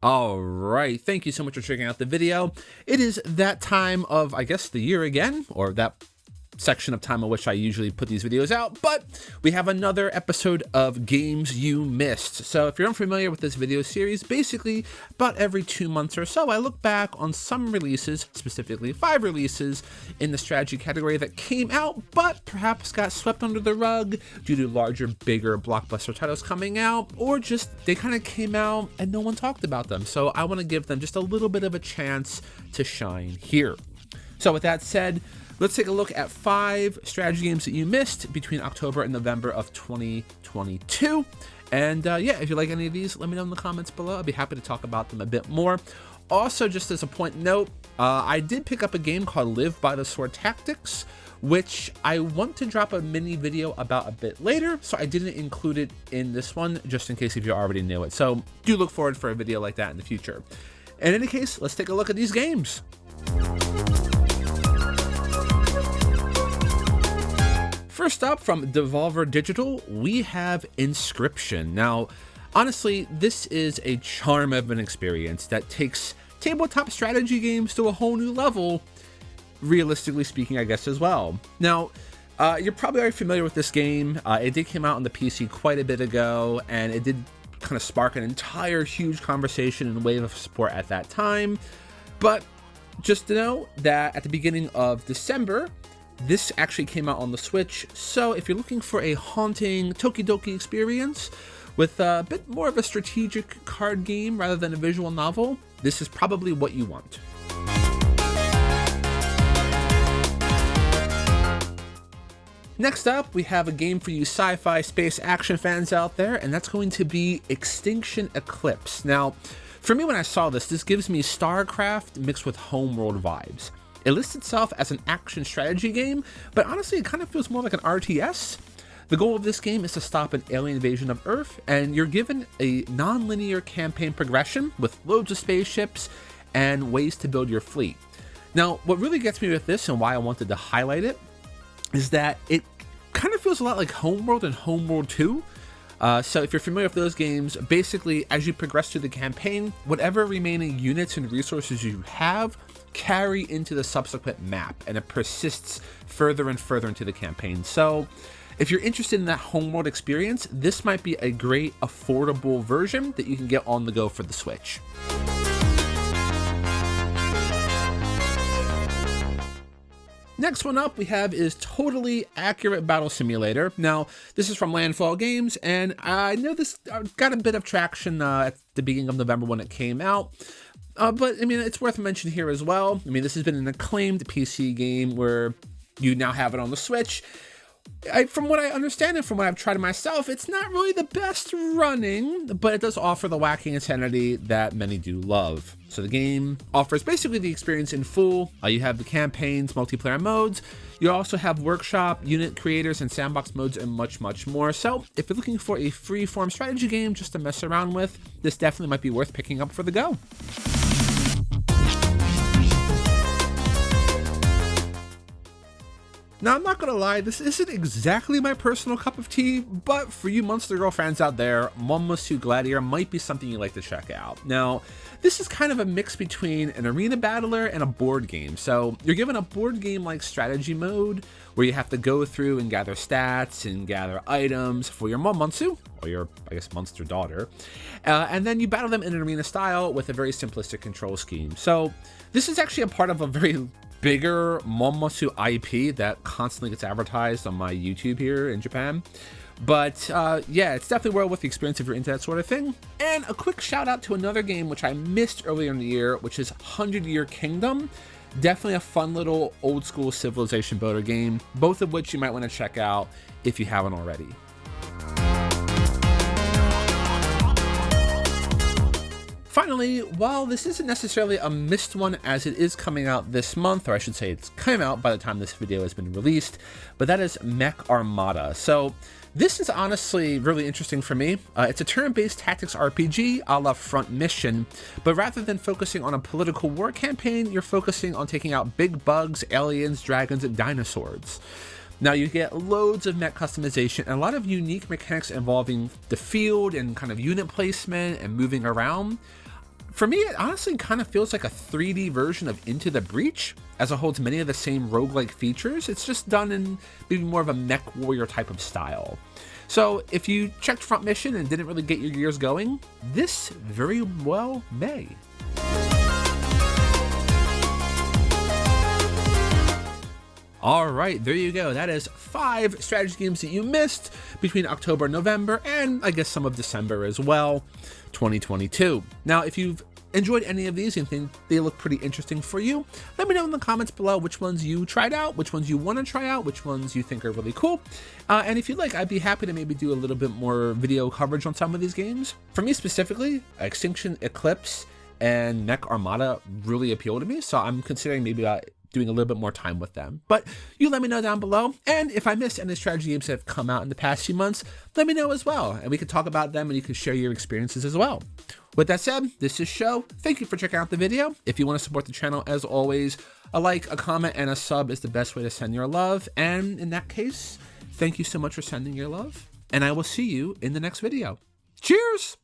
All right, thank you so much for checking out the video. It is that time of, I guess, the year again, or that section of time in which I usually put these videos out, but we have another episode of Games You Missed. So if you're unfamiliar with this video series, basically about every 2 months or so, I look back on some releases, specifically 5 releases in the strategy category that came out, but perhaps got swept under the rug due to larger, bigger blockbuster titles coming out, or just they kind of came out and no one talked about them. So I want to give them just a little bit of a chance to shine here. So with that said, let's take a look at 5 strategy games that you missed between October and November of 2022. And yeah, if you like any of these, let me know in the comments below. I'd be happy to talk about them a bit more. Also, just as a point note, I did pick up a game called Live by the Sword Tactics, which I want to drop a mini video about a bit later, so I didn't include it in this one, just in case if you already knew it. So do look forward for a video like that in the future. In any case, let's take a look at these games. First up, from Devolver Digital, we have Inscription. Now, honestly, this is a charm of an experience that takes tabletop strategy games to a whole new level, realistically speaking, I guess, as well. Now, you're probably already familiar with this game. It did come out on the PC quite a bit ago, and it did kind of spark an entire huge conversation and wave of support at that time. But just to know that at the beginning of December, this actually came out on the Switch, so if you're looking for a haunting Tokidoki experience with a bit more of a strategic card game rather than a visual novel, this is probably what you want. Next up, we have a game for you sci-fi space action fans out there, and that's going to be Extinction Eclipse. Now, for me, when I saw this, this gives me StarCraft mixed with Homeworld vibes. It lists itself as an action strategy game, but honestly, it kind of feels more like an RTS. The goal of this game is to stop an alien invasion of Earth, and you're given a non-linear campaign progression with loads of spaceships and ways to build your fleet. Now, what really gets me with this and why I wanted to highlight it is that it kind of feels a lot like Homeworld and Homeworld 2. So if you're familiar with those games, basically as you progress through the campaign, whatever remaining units and resources you have carry into the subsequent map, and it persists further and further into the campaign. So if you're interested in that Homeworld experience, this might be a great affordable version that you can get on the go for the Switch. Next one up we have is Totally Accurate Battle Simulator. Now, this is from Landfall Games, and I know this got a bit of traction at the beginning of November when it came out. But, I mean, it's worth mentioning here as well. I mean, this has been an acclaimed PC game where you now have it on the Switch. From what I understand and from what I've tried myself, it's not really the best running, but it does offer the wacky insanity that many do love. So the game offers basically the experience in full. You have the campaigns, multiplayer modes. You also have workshop, unit creators, and sandbox modes, and much, much more. So if you're looking for a free-form strategy game just to mess around with, this definitely might be worth picking up for the go. Now, I'm not going to lie, this isn't exactly my personal cup of tea, but for you Monster Girl fans out there, Monmasu Gladiator might be something you'd like to check out. Now, this is kind of a mix between an arena battler and a board game. So you're given a board game-like strategy mode where you have to go through and gather stats and gather items for your Monmasu, or your, I guess, monster daughter. And then you battle them in an arena style with a very simplistic control scheme. So this is actually a part of a very bigger Monmasu IP that constantly gets advertised on my YouTube here in Japan. But yeah, it's definitely well worth the experience if you're into that sort of thing. And a quick shout out to another game which I missed earlier in the year, which is 100 Year Kingdom. Definitely a fun little old school civilization builder game, both of which you might want to check out if you haven't already. Finally, while this isn't necessarily a missed one as it is coming out this month, or I should say it's come out by the time this video has been released, but that is Mech Armada. So this is honestly really interesting for me. It's a turn-based tactics RPG a la Front Mission, but rather than focusing on a political war campaign, you're focusing on taking out big bugs, aliens, dragons, and dinosaurs. Now you get loads of mech customization and a lot of unique mechanics involving the field and kind of unit placement and moving around. For me, it honestly kind of feels like a 3D version of Into the Breach, as it holds many of the same roguelike features. It's just done in maybe more of a mech warrior type of style. So if you checked Front Mission and didn't really get your gears going, this very well may. All right, there you go. That is 5 strategy games that you missed between October and November, and I guess some of December as well, 2022. Now, if you've enjoyed any of these and think they look pretty interesting for you, let me know in the comments below which ones you tried out, which ones you want to try out, which ones you think are really cool. And if you'd like, I'd be happy to maybe do a little bit more video coverage on some of these games. For me specifically, Extinction Eclipse and Mech Armada really appeal to me, so I'm considering maybe doing a little bit more time with them. But you let me know down below, and if I missed any strategy games that have come out in the past few months, let me know as well, and we can talk about them and you can share your experiences as well. With that said, this is Show. Thank you for checking out the video. If you want to support the channel, as always, a like, a comment, and a sub is the best way to send your love. And in that case, thank you so much for sending your love, and I will see you in the next video. Cheers!